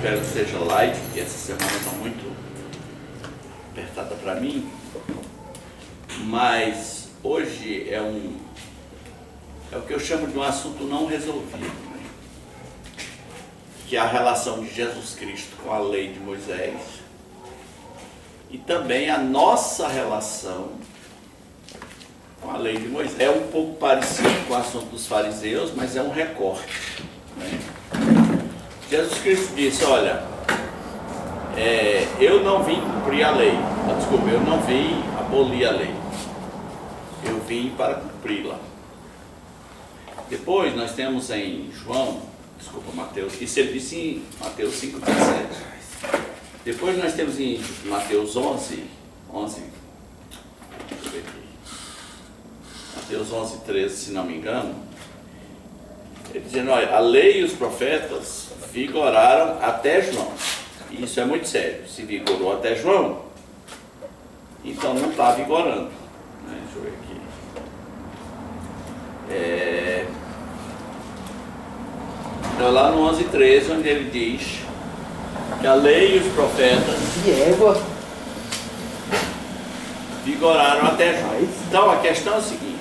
espero que seja light, porque essa semana está muito apertada para mim. Mas hoje é o que eu chamo de um assunto não resolvido, né? Que é a relação de Jesus Cristo com a lei de Moisés e também a nossa relação com a lei de Moisés. É um pouco parecido com o assunto dos fariseus, mas é um recorte, né? Jesus Cristo disse, olha, eu não vim cumprir a lei, desculpa, eu não vim abolir a lei, eu vim para cumpri-la. Depois nós temos em Mateus, isso ele disse em Mateus 5,17. Depois nós temos em Mateus 11, deixa eu ver aqui, Mateus 11,13, se não me engano, ele dizendo, olha, a lei e os profetas vigoraram até João. E isso é muito sério. Se vigorou até João, então não está vigorando. Deixa eu ver aqui. Então lá no 11,13, onde ele diz que a lei e os profetas vigoraram até João. Então a questão é a seguinte: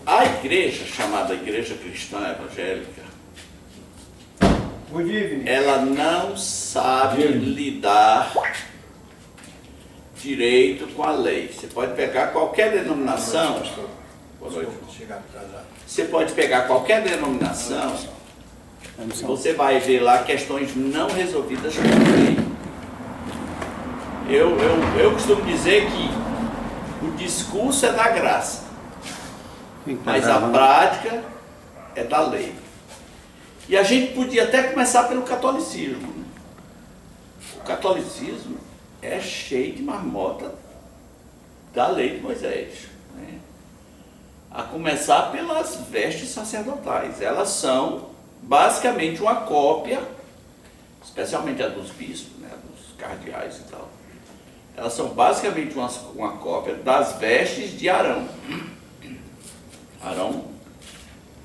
a igreja, chamada Igreja Cristã Evangélica, ela não sabe lidar direito com a lei. Você pode pegar qualquer denominação. Você pode pegar qualquer denominação e você vai ver lá questões não resolvidas com a lei. Eu costumo dizer que o discurso é da graça, mas a prática é da lei. E a gente podia até começar pelo catolicismo. O catolicismo é cheio de marmota da lei de Moisés, né? A começar pelas vestes sacerdotais. Elas são basicamente uma cópia, especialmente a dos bispos, né, dos cardeais e tal. Elas são basicamente uma cópia das vestes de Arão. Arão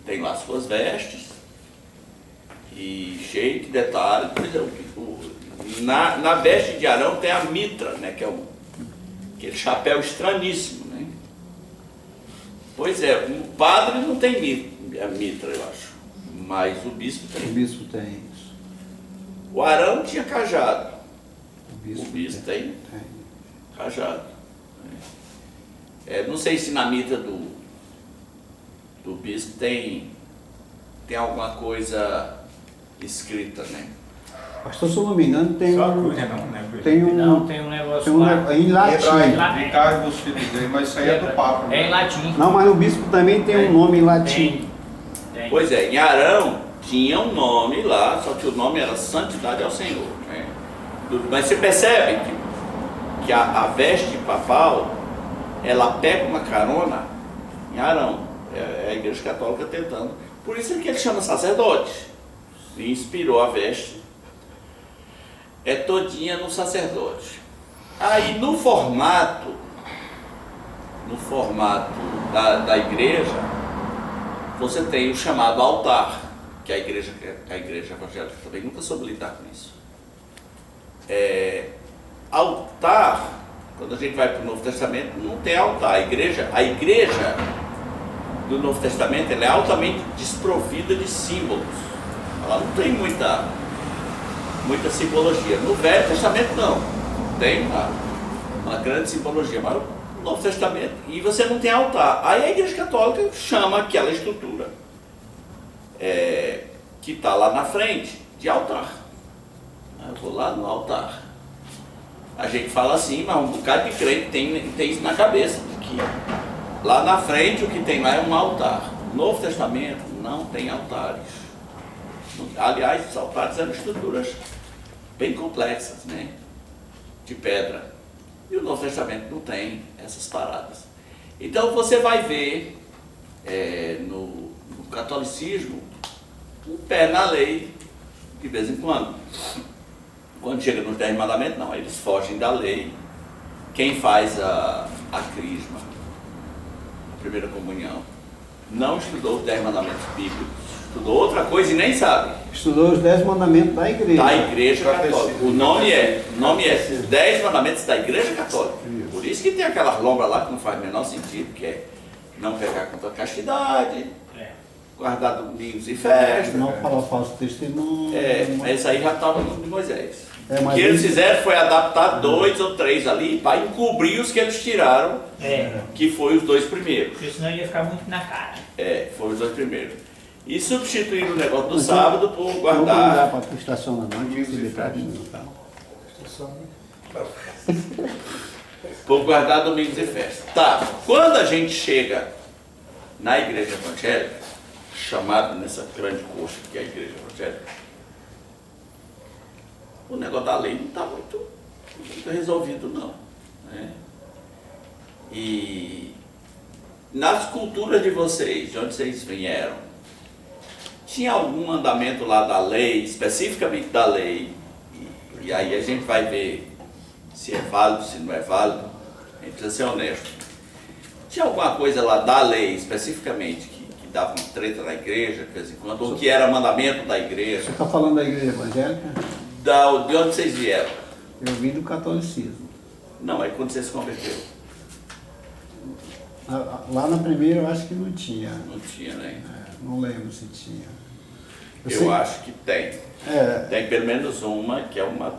tem lá suas vestes e cheio de detalhes. Na veste de Arão tem a mitra, né, que é aquele chapéu estranhíssimo, né? Pois é, o padre não tem mitra, eu acho, mas o bispo tem. O bispo tem isso. O Arão tinha cajado. O bispo tem cajado. Não sei se na mitra do bispo tem alguma coisa escrita, né? Pastor, se eu não me engano, tem tem um negócio lá. Em latim. Mas isso aí é do Papa. É em latim. Não, mas o bispo também tem um nome em latim. Tem. Pois é, em Arão tinha um nome lá, só que o nome era Santidade ao Senhor, né? Mas você percebe que a veste papal, ela pega uma carona em Arão. É a Igreja Católica tentando. Por isso é que ele chama sacerdote. E inspirou a veste. É todinha no sacerdote. Aí no formato da igreja, você tem o chamado altar, que a igreja evangélica também nunca soube lidar com isso. Altar, quando a gente vai para o Novo Testamento, não tem altar. A igreja do Novo Testamento, ela é altamente desprovida de símbolos. Ela não tem muita simbologia. No Velho Testamento não, tem uma grande simbologia, mas no Novo Testamento, e você não tem altar. Aí a Igreja Católica chama aquela estrutura que está lá na frente de altar. Eu vou lá no altar. A gente fala assim, mas um bocado de crente tem isso na cabeça, que lá na frente o que tem lá é um altar. No Novo Testamento não tem altares. Aliás, os altares eram estruturas bem complexas, né? De pedra. E o Novo Testamento não tem essas paradas. Então você vai ver no catolicismo um pé na lei de vez em quando. Quando chega nos 10 mandamentos, não, eles fogem da lei. Quem faz a crisma, a primeira comunhão, não estudou os 10 mandamentos bíblicos. Estudou outra coisa e nem sabe. Estudou os 10 mandamentos da igreja. Da Igreja Católica. O nome é 10 Mandamentos da Igreja Católica. Por isso que tem aquelas lombras lá que não faz o menor sentido, que é não pecar contra a castidade, guardar domingos e festas. Não falar falso testemunho. Mas isso aí já estava no livro de Moisés. Mas O que eles fizeram foi adaptar 2 ou 3 ali para encobrir os que eles tiraram, que foi os 2 primeiros. Porque senão ia ficar muito na cara. Foi os 2 primeiros. E substituíram o negócio do sábado por Não dá guardar. para tu estacionar, não. Tinha que se detalhe no carro. Por guardar domingos e festas. Tá, quando a gente chega na igreja evangélica, chamada nessa grande coxa que é a igreja evangélica, o negócio da lei não está muito resolvido não. Né? E nas culturas de vocês, de onde vocês vieram, tinha algum mandamento lá da lei, especificamente da lei, e aí a gente vai ver se é válido, se não é válido, a gente precisa ser honesto. Tinha alguma coisa lá da lei, especificamente, que dava uma treta na igreja, de vez em quando, ou que era mandamento da igreja? Você está falando da igreja evangélica? De onde vocês vieram? Eu vim do catolicismo. Não, é quando você se converteu. Lá na primeira eu acho que não tinha. Não tinha, né? Não lembro se tinha. Eu acho que tem. Tem pelo menos uma que é uma...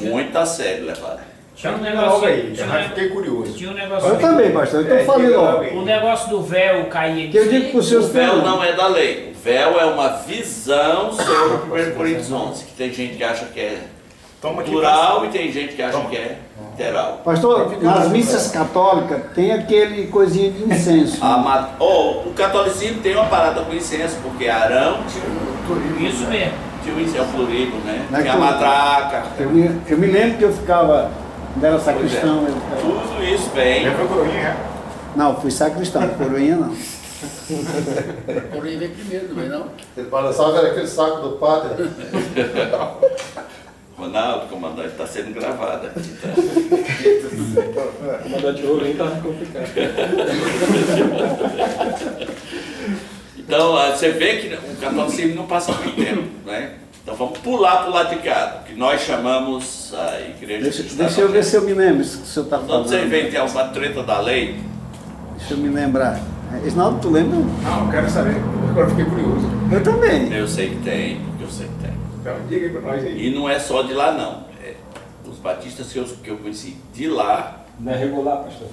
muito a sério levada. Tinha um negócio aí, já fiquei curioso. Tinha um negócio. Eu também, pastor, então falei logo. O negócio do véu caía Que eu digo para os seus O véu não é da lei. O véu é uma visão sobre 1 Coríntios 11, que tem gente que acha que é cultural e tem gente que acha que é literal. Pastor, nas missas católicas tem aquele coisinha de incenso. O catolicismo tem uma parada com incenso, porque Arão tinha Isso mesmo. tinha o incenso florido, né? Não é Tinha a que- matraca. Eu me lembro que eu ficava, quando era sacristão. Tudo isso vem. Já foi coroinha, Não, fui sacristão, coroinha não. Coroinha veio primeiro, não vem não? Ele balançava aquele saco do padre. Ronaldo, comandante, está sendo gravado aqui, tá? Mandar de ouro aí tá complicado. Então, você vê que o catolicismo não passa muito tempo, né? Então vamos pular para o lado de cá, que nós chamamos a igreja cristã. Deixa eu ver se eu me lembro isso que o senhor está Quando falando. você vem ter uma treta da lei, Deixa eu me lembrar. Isnaldo, tu lembra? Não, eu quero saber. Agora fiquei curioso. Eu também. eu sei que tem, eu sei que tem. Então, diga aí pra nós aí. E não é só de lá, não. Os batistas que eu conheci de lá, Não é regular, pastor?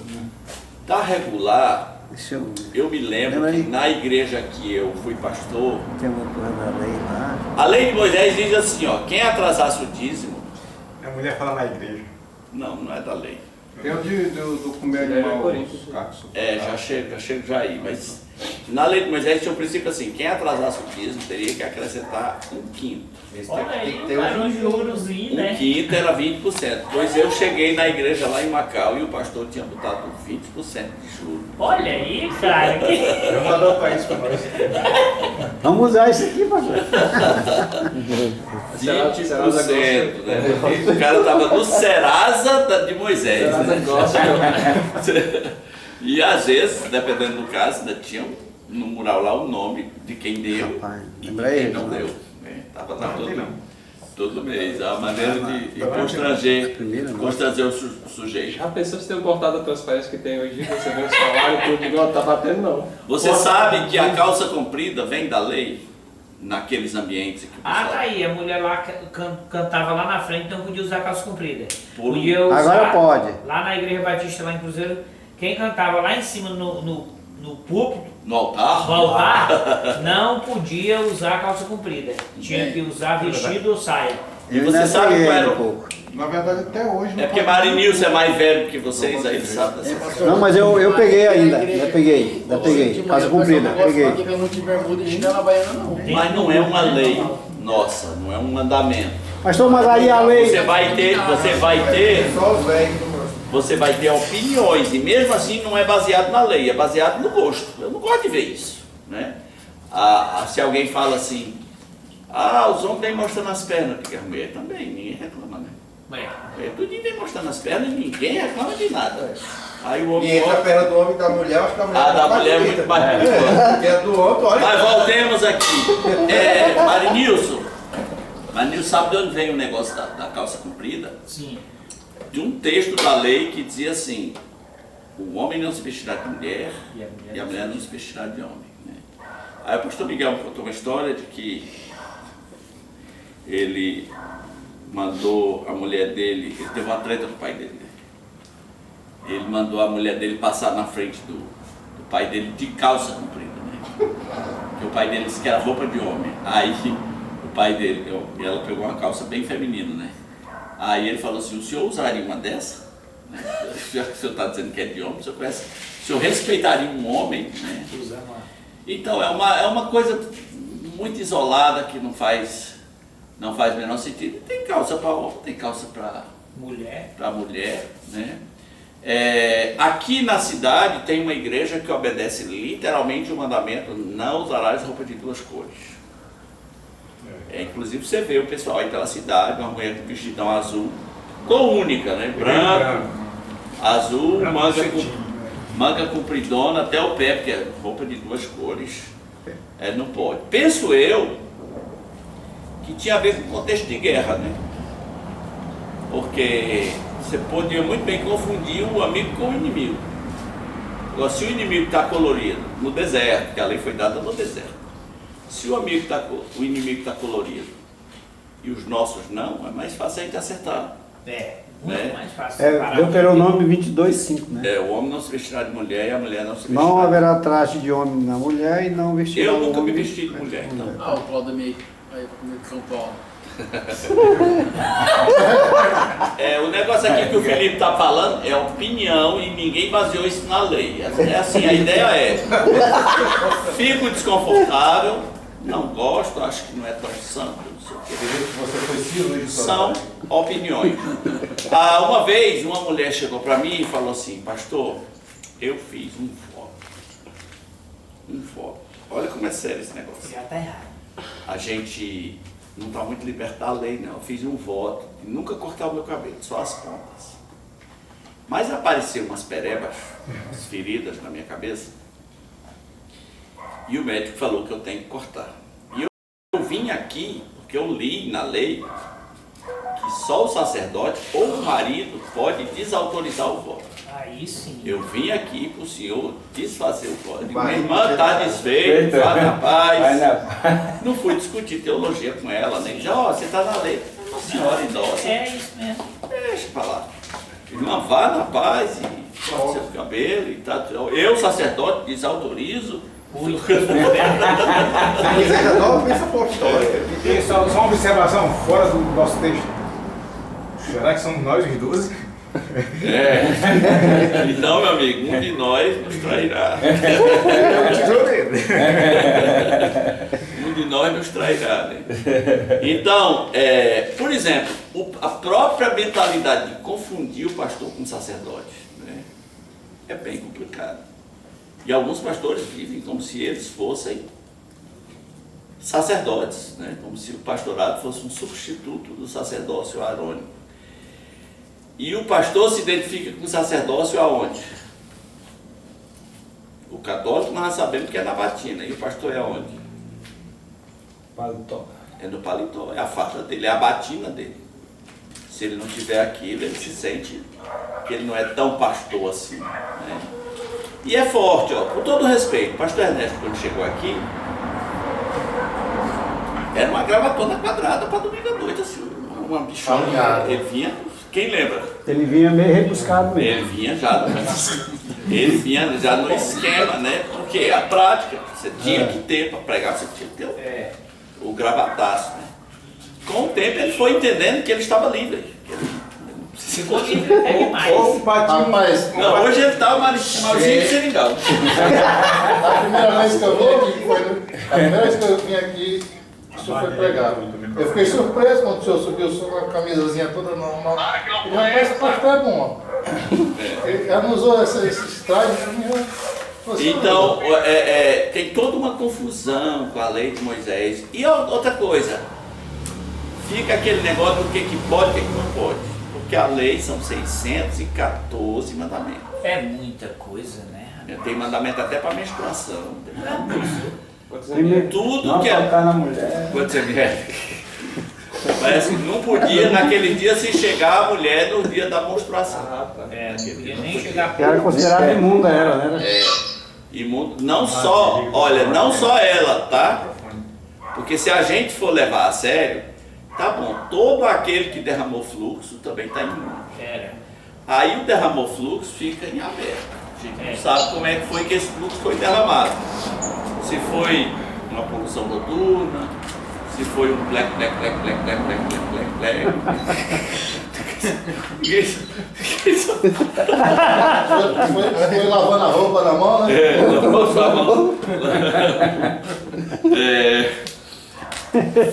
da regular, Deixa eu ver. eu me lembro Lembra que aí? na igreja que eu fui pastor, Tem uma coisa da lei lá. a lei de Moisés diz assim, ó, quem atrasasse o dízimo, A mulher fala na igreja. não é da lei. Tem o do comer Deve animal. Corinthians. Já chego já aí, mas na lei de Moisés tinha um princípio assim, quem atrasasse o dízimo teria que acrescentar 1/5. Olha aí, que ter cara, um jurozinho, né? 1/5 era 20%. Pois eu cheguei na igreja lá em Macau e o pastor tinha botado 20% de juros. Olha aí, cara. Eu vou adotar isso pra nós. Vamos usar isso aqui, pastor. 20%, né? O cara estava no Serasa de Moisés. Né? E às vezes, dependendo do caso, ainda tinha no mural lá o nome de quem deu Rapaz, e de lembra quem aí, não né? deu. Estava lá Não, tem não. todo mês. É uma maneira de constranger, Primeira, não. constranger o sujeito. Já pensou se tem um portal da transparência que tem hoje, você vê o salário e tudo igual, tá batendo não. Você sabe que a calça comprida vem da lei naqueles ambientes que o Ah, pessoal... tá aí, a mulher lá cantava lá na frente, não podia usar calça comprida. Por- Podia usar, Agora pode. Lá na Igreja Batista, lá em Cruzeiro, quem cantava lá em cima no púlpito, No altar? no altar, não podia usar calça comprida. Tinha que usar vestido ou saia. E Eu você ainda sabe peguei qual era um o... pouco. Na verdade, até hoje não É porque pode- Marinilson é mais velho que vocês, aí ele sabe dessa coisa. Não, mas eu peguei ainda. Já peguei. Calça comprida, peguei. Não muito de bermuda e chinela havaiana, não. Mas não é uma lei nossa, não é um mandamento. Pastor, mas aí a lei. Você vai ter Só os velhos. você vai ter opiniões, e mesmo assim não é baseado na lei, é baseado no gosto. Eu não gosto de ver isso, né? Se alguém fala assim, os homens vêm mostrando as pernas, porque a mulher também, ninguém reclama, né? É. Tudo vem mostrando as pernas e ninguém reclama de nada. Aí o homem E entre a perna do homem e da mulher, eu acho que a mulher a da mulher é muito mais bonita. Porque a do homem, olha. Mas voltemos aqui. Marinilson sabe de onde vem o negócio da calça comprida? Sim. De um texto da lei que dizia assim: o homem não se vestirá de mulher e a mulher não se vestirá de homem. Né? Aí o pastor Miguel contou uma história de que ele mandou a mulher dele, ele teve uma treta com o pai dele. Né? Ele mandou a mulher dele passar na frente do pai dele de calça comprida. Né? Porque o pai dele disse que era roupa de homem. Aí o pai dele, ela pegou uma calça bem feminina, né? Aí ele falou assim: o senhor usaria uma dessa? Já que o senhor está dizendo que é de homem, o senhor respeitaria um homem? Né? Então é uma coisa muito isolada que não faz o menor sentido. Tem calça para homem, tem calça para mulher, né? Aqui na cidade tem uma igreja que obedece literalmente o mandamento: não usarás roupa de duas cores. Inclusive você vê o pessoal aí pela cidade, uma mulher com vestidão azul, cor única, né? Branco, azul, manga compridona até o pé, porque é roupa de duas cores, não pode. Penso eu que tinha a ver com o contexto de guerra, né? Porque você podia muito bem confundir o amigo com o inimigo. Agora, se o inimigo está colorido no deserto, porque a lei foi dada no deserto, se o inimigo está colorido e os nossos não, é mais fácil a gente acertar. Muito mais fácil. Deuteronômio 22:5, né? O homem não se vestirá de mulher e a mulher não se vestirá. Não haverá traje de homem na mulher e não vestirá. Eu nunca me vesti de mulher, então. Ah, o Claudemir, aí comigo de São Paulo. O negócio aqui que o Felipe está falando é opinião e ninguém baseou isso na lei. É assim, a ideia é: fico desconfortável, não gosto, acho que não é tão santo, não sei o quê. São opiniões. Uma vez uma mulher chegou para mim e falou assim: pastor, eu fiz um voto. Olha como é sério esse negócio. Já está errado. A gente não está muito liberto da lei, não. Eu fiz um voto de nunca cortar o meu cabelo, só as pontas. Mas apareceu umas perebas, umas feridas na minha cabeça, e o médico falou que eu tenho que cortar. E eu vim aqui porque eu li na lei que só o sacerdote ou o marido pode desautorizar o voto. Aí sim. Eu vim aqui para o senhor desfazer o voto. Minha irmã está desfeita, vai na paz. Não fui discutir teologia com ela, nem já, você está na lei. Uma senhora idosa. É isso mesmo. Deixa para lá. Irmã, vá na paz e corte seu cabelo e tá. Eu, sacerdote, desautorizo. Ainda não pensa por história. E só uma observação fora do nosso texto. Será que somos nós os 12? Então, meu amigo, um de nós nos trairá. Um de nós nos trairá, né? Então, por exemplo, a própria mentalidade de confundir o pastor com o sacerdote, né, é bem complicado. E alguns pastores vivem como se eles fossem sacerdotes, né? Como se o pastorado fosse um substituto do sacerdócio arônico. E o pastor se identifica com o sacerdócio aonde? O católico nós sabemos que é na batina, e o pastor é aonde? Paletó. É no paletó, é a farda dele, é a batina dele. Se ele não tiver aquilo, ele se sente que ele não é tão pastor assim, né? E é forte, ó, com todo respeito. O pastor Ernesto, quando chegou aqui, era uma gravatona quadrada para domingo à noite, assim, uma bichona. Ele vinha, quem lembra? Ele vinha meio rebuscado mesmo. Ele vinha já no esquema, né? Porque a prática, você tinha que ter, para pregar, você tinha que ter o gravataço, né? Com o tempo ele foi entendendo que ele estava livre. Ficou livre até demais. Ou um patinho. Rapaz, Não, hoje ele está malzinho de seringal. a primeira vez que eu vim aqui, a primeira vez que eu vim aqui, o senhor foi pregar. Eu fiquei surpreso quando o senhor subiu com a camisazinha toda normal. E rapaz, esse pastor é bom. Ele não usou esses trajes. Então, tem toda uma confusão com a lei de Moisés. E outra coisa, fica aquele negócio do que pode e o que não pode. Porque a lei são 614 mandamentos. É muita coisa, né? Tem mandamento até para menstruação. Tudo Não que é. tocar na mulher. Quando você vier. Parece que não podia, naquele dia, se chegar a mulher no dia da menstruação. É, não podia nem chegar Que era considerada imunda ela, né? Imundo, não só, olha, não só ela, tá? Porque se a gente for levar a sério, tá bom, todo aquele que derramou fluxo também está imundo. Era. Aí o derramou fluxo fica em aberto. A gente não sabe como é que foi que esse fluxo foi derramado. Se foi uma poluição noturna, se foi um black. Foi lavando a roupa na mão, né? Lavou sua mão.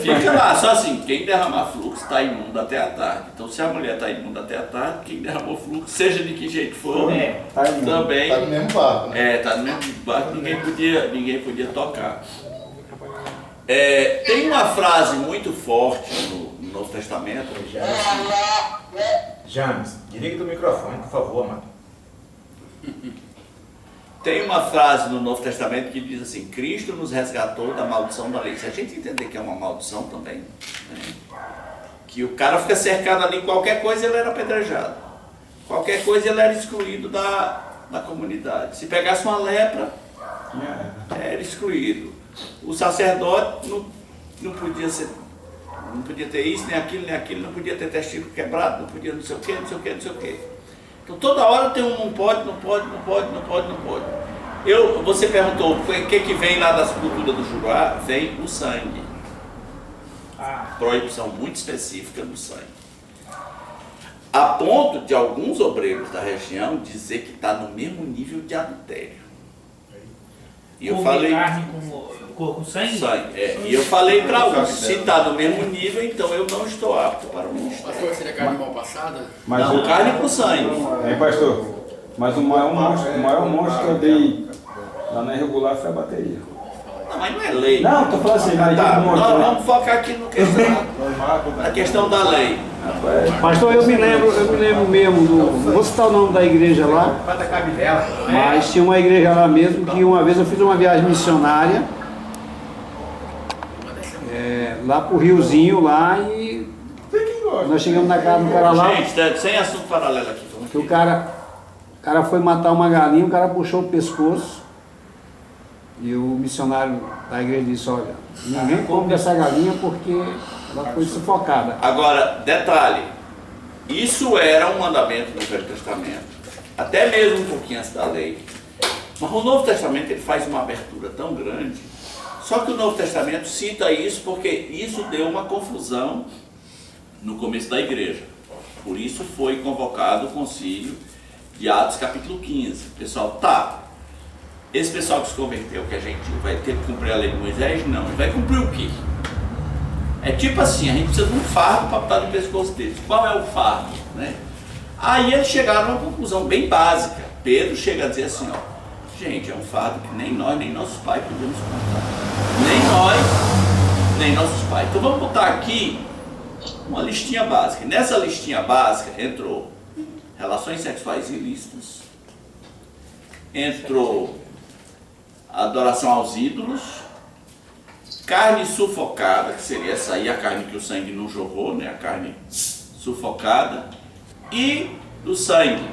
Fica lá, só assim, quem derramar fluxo está imundo até a tarde. Então se a mulher está imunda até a tarde, quem derramou fluxo, seja de que jeito for, também. Tá no mesmo barco, né? Tá no mesmo barco, ninguém podia tocar. Tem uma frase muito forte no Novo Testamento. James, desliga do microfone, por favor, amado. Tem uma frase no Novo Testamento que diz assim: Cristo nos resgatou da maldição da lei. Se a gente entender que é uma maldição também, né? Que o cara fica cercado ali, qualquer coisa ele era apedrejado, qualquer coisa ele era excluído da comunidade. Se pegasse uma lepra, era excluído. O sacerdote não podia ter isso, nem aquilo, não podia ter testículo quebrado, não podia não sei o quê. Então toda hora tem não pode. Você perguntou o que vem lá das culturas do Juruá? Vem o sangue. Proibição muito específica do sangue. A ponto de alguns obreiros da região dizer que está no mesmo nível de adultério. E eu falei. Carne com sangue? E eu falei para um, se está no mesmo nível, então eu não estou apto para o ministério. Pastor, seria carne mal passada? Mas não, carne com sangue. Pastor, mas o maior monstro que eu dei lá na irregular foi a bateria. Não, mas não é lei. Não, tô falando assim, mas nós vamos focar aqui na questão da lei. Pastor, eu me lembro mesmo não vou citar o nome da igreja lá, mas tinha uma igreja lá mesmo que uma vez eu fiz uma viagem missionária lá pro Riozinho lá e nós chegamos na casa do cara lá. Gente, sem assunto paralelo aqui. Que o cara foi matar uma galinha, o cara puxou o pescoço e o missionário da igreja disse: olha, ninguém come dessa galinha porque ela foi sufocada. Agora, detalhe, isso era um mandamento do Velho Testamento, até mesmo um pouquinho antes da lei. Mas o Novo Testamento ele faz uma abertura tão grande, só que o Novo Testamento cita isso porque isso deu uma confusão no começo da igreja. Por isso foi convocado o concílio de Atos capítulo 15. Pessoal, esse pessoal que se converteu, que a gente vai ter que cumprir a lei de Moisés? Não, vai cumprir o quê? É tipo assim, a gente precisa de um fardo para botar no pescoço deles. Qual é o fardo? Né? Aí eles chegaram a uma conclusão bem básica. Pedro chega a dizer assim, gente, é um fardo que nem nós, nem nossos pais podemos contar. Nem nós, nem nossos pais. Então vamos botar aqui uma listinha básica. Nessa listinha básica entrou relações sexuais ilícitas, entrou adoração aos ídolos, carne sufocada, que seria essa aí, a carne que o sangue não jorrou, né? A carne sufocada, e do sangue.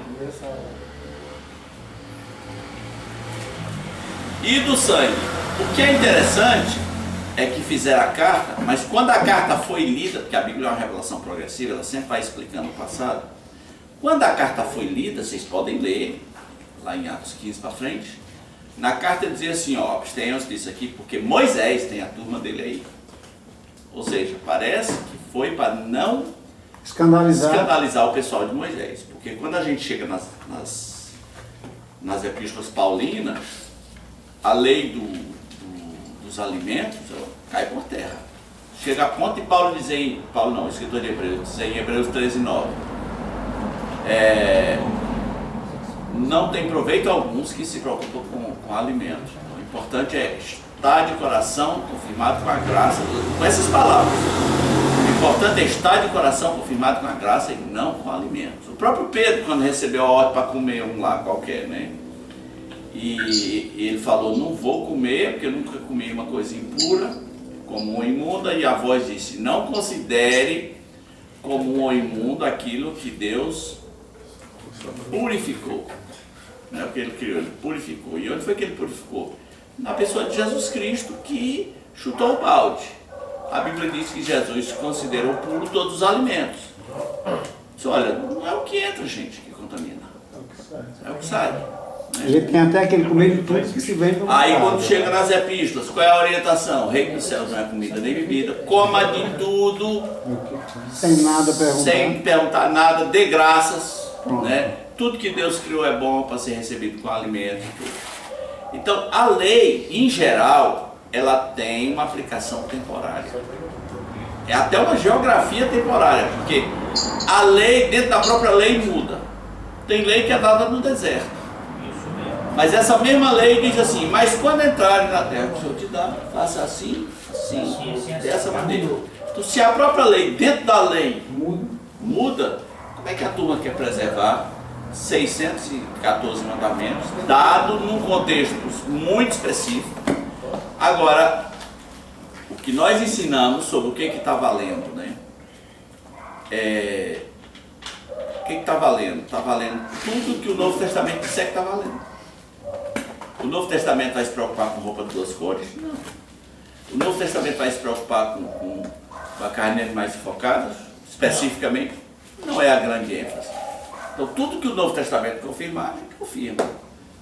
E do sangue. O que é interessante é que fizeram a carta, mas quando a carta foi lida, porque a Bíblia é uma revelação progressiva, ela sempre vai explicando o passado. Quando a carta foi lida, vocês podem ler, lá em Atos 15 para frente, na carta dizia assim, abstenham-se disso aqui, porque Moisés tem a turma dele aí. Ou seja, parece que foi para não escandalizar o pessoal de Moisés. Porque quando a gente chega nas epístolas paulinas, a lei dos alimentos cai por terra. Chega a ponto de Paulo dizer, o escritor de Hebreus, dizer em Hebreus 13:9, não tem proveito alguns que se preocupam com alimentos. O importante é estar de coração confirmado com a graça, com essas palavras. importante é estar de coração confirmado com a graça e não com alimentos. O próprio Pedro, quando recebeu a ordem para comer um lá qualquer, né? E ele falou, não vou comer, porque eu nunca comi uma coisa impura, comum ou imunda, e a voz disse, não considere comum ou imundo aquilo que Deus purificou. Não é o que ele criou, ele purificou. E onde foi que ele purificou? Na pessoa de Jesus Cristo, que chutou o balde. A Bíblia diz que Jesus considerou puro todos os alimentos. Diz, olha, não é o que entra, gente, que contamina. É o que sai. Né? Ele tem até aquele comer de tudo que se vende no Aí mercado. quando chega nas epístolas, qual é a orientação? O reino dos céus não é comida nem bebida. Coma de tudo, Sem nada perguntar. sem perguntar nada, dê graças. Pronto. Né? Tudo que Deus criou é bom para ser recebido com alimento e tudo. Então, a lei, em geral, ela tem uma aplicação temporária. É até uma geografia temporária, porque a lei, dentro da própria lei, muda. Tem lei que é dada no deserto. Mas essa mesma lei diz assim, mas quando entrarem na terra que o Senhor te dá, faça assim, dessa maneira. Então, se a própria lei, dentro da lei, muda, como é que a turma quer preservar 614 mandamentos, dado num contexto muito específico? Agora, o que nós ensinamos sobre o que está valendo, né? O que está valendo? Está valendo tudo que o Novo Testamento disser que está valendo. O Novo Testamento vai se preocupar com roupa de duas cores? Não. O Novo Testamento vai se preocupar com a carne mais focada, especificamente? Não é a grande ênfase. Então, tudo que o Novo Testamento confirmar, a gente confirma.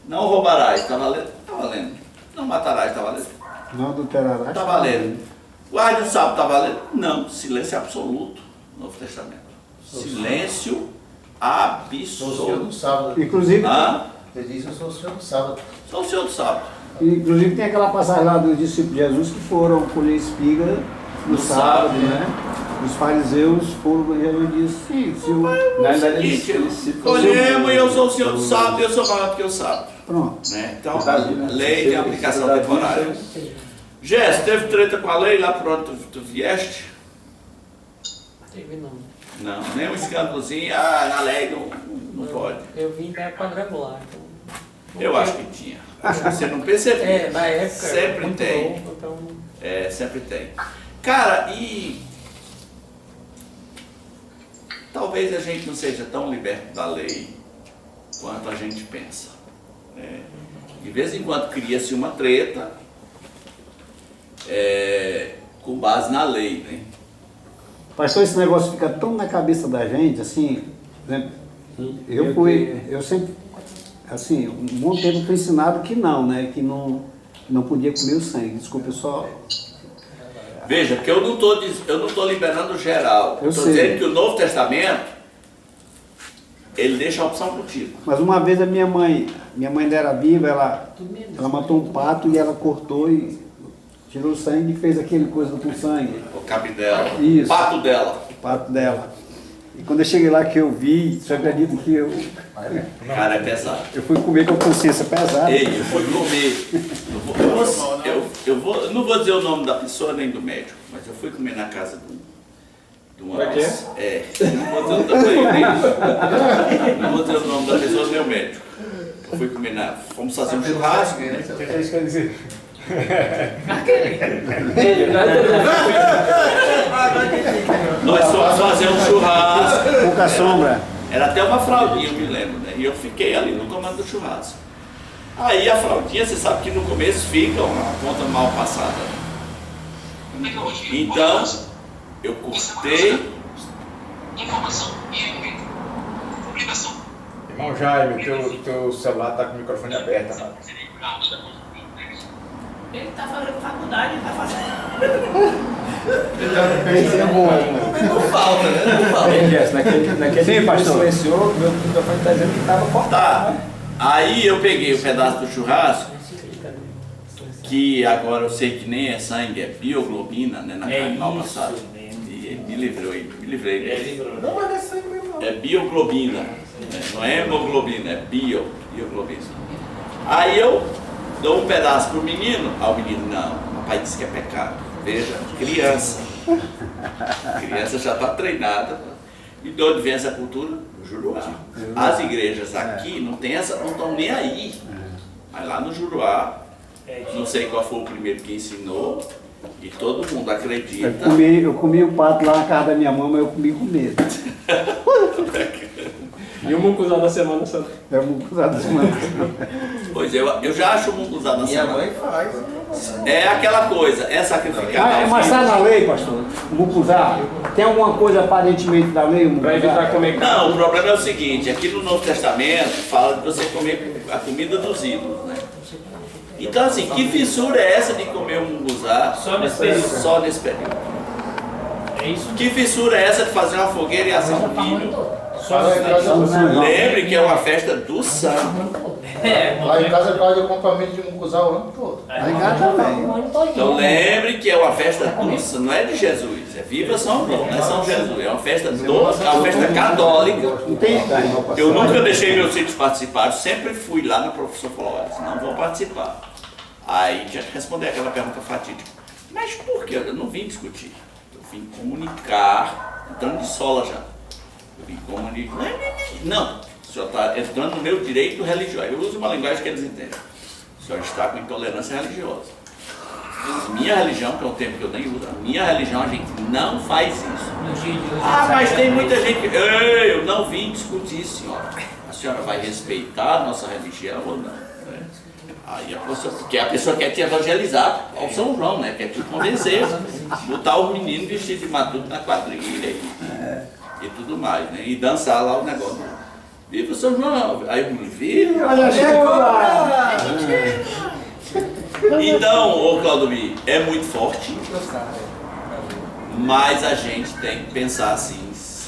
Não roubarás, está valendo? Está valendo. Não matarás, está valendo? Não adulterarás. Está valendo. Guarde o sábado, está valendo? Não. Silêncio absoluto no Novo Testamento. Silêncio Sou o senhor absoluto. do sábado. Inclusive, Ele diz, eu sou o senhor do sábado. Só o Senhor do sábado. inclusive tem aquela passagem lá dos discípulos de Jesus que foram colher espiga no sábado, né? Os fariseus foram, Jesus disse, sim, se o... Na verdade, Seguinte, eles se colhemos e eu sou o Senhor do sábado e eu sou maior do que o sábado. Pronto. Né? Então, Tá ali, né? lei tem aplicação temporária. Jess, teve treta com a lei lá por onde tu vieste? Teve não. Não, nem um escândalozinho, na lei não pode. Eu vim da quadrangular, então. Eu acho que tinha. Acho que você não percebeu. É, na época. Sempre muito tem. novo, então. Sempre tem. Cara, e talvez a gente não seja tão liberto da lei quanto a gente pensa. Né? De vez em quando cria-se uma treta com base na lei, né? Pastor, esse negócio fica tão na cabeça da gente, assim, né? Eu sempre, assim, um bom tempo fui ensinado que não, né? Que não podia comer o sangue. Desculpa, eu só... Veja, porque eu não estou liberando geral. Eu Estou sei. dizendo que o Novo Testamento, ele deixa a opção contigo. Mas uma vez a minha mãe ainda era viva, ela matou um pato e ela cortou e tirou o sangue e fez aquele coisa com sangue, O cabelo dela, Isso. o pato dela. o pato dela. E quando eu cheguei lá que eu vi, você acredita que eu Cara, é pesado. fui comer com a consciência pesada? Ei, eu fui comer. Eu não vou dizer o nome da pessoa nem do médico, mas eu fui comer na casa de uma. Pra quê? Não vou dizer o tamanho nem. Não vou dizer o nome da pessoa nem o médico. Eu fui comer fomos fazer um churrasco, né? O que é isso que quer dizer? Nós fomos fazer um churrasco. Pouca sombra. Era até uma fraldinha, eu me lembro, né? E eu fiquei ali no comando do churrasco. Aí a fraldinha, você sabe que no começo fica uma conta mal passada. Então, eu cortei. Irmão Jaime, teu celular tá com o microfone aberto, rapaz. Ele tá fazendo faculdade, ele tá fazendo. Esse é bom, né? Não falta, né? Não falta. Naquele Sim, dia que pastor. ele silenciou, meu microfone tá dizendo que tava cortado. Tá. Aí eu peguei o pedaço do churrasco, que agora eu sei que nem é sangue, é bioglobina, né? Na carne mal passada. mesmo. E me livrei. Livrou. Não, mas não é sangue mesmo, não. É bioglobina, né? Não é hemoglobina, é bioglobina. Aí eu dou um pedaço pro menino, o menino, não, papai pai disse que é pecado. Veja, criança. A criança já está treinada. E de onde vem essa cultura? Do Juruá. As igrejas aqui não estão nem aí. Mas lá no Juruá, não sei qual foi o primeiro que ensinou, e todo mundo acredita. Eu comi o pato lá na casa da minha mãe, mas eu comi com medo. E o mucuzá da Semana Santa? É o mucuzá da Semana Santa. Pois eu já acho o mucuzá na Minha semana. mãe faz. É aquela coisa, é sacrificar. Mas está na lei, pastor? O mucuzá? Tem alguma coisa aparentemente da lei? O Pra evitar comer carne. Não, o problema é o seguinte, aqui no Novo Testamento fala de você comer a comida dos ídolos, né? Então assim, que fissura é essa de comer um munguzá Só nesse período. só nesse período? É isso. Que fissura é essa de fazer uma fogueira e assar um milho? Lá em casa, Lembre que é uma festa do santo. lá em casa eu falo de acampamento de mucuzá o ano todo. Lá em casa também. Então lembre que é uma festa do santo, não é de Jesus, é Viva São João, não é São Jesus, é uma festa católica. Não tem Eu nunca deixei meus filhos participarem, sempre fui lá no professor Flores, não vou participar. Aí tinha que responder aquela pergunta fatídica. Mas por quê? Eu não vim discutir, eu vim comunicar, entrando de sola já. Eu vim comunicar. Não, o senhor está entrando no meu direito religioso. Eu uso uma linguagem que eles entendem. O senhor está com intolerância religiosa. Minha religião, que é um termo que eu nem uso, a minha religião a gente não faz isso. No dia de hoje, Ah, mas sabe? tem muita gente que. Ei, eu não vim discutir, senhora. A senhora vai respeitar a nossa religião ou não? Né? Aí porque a pessoa quer te evangelizar ao São João, né? Quer te convencer, botar o menino vestido de matuto na quadrilha e tudo mais, né? E dançar lá o negócio. Viva São João! Aí o menino, viva! Olha, chegou lá! Então, ô Claudomir, é muito forte, mas a gente tem que pensar assim.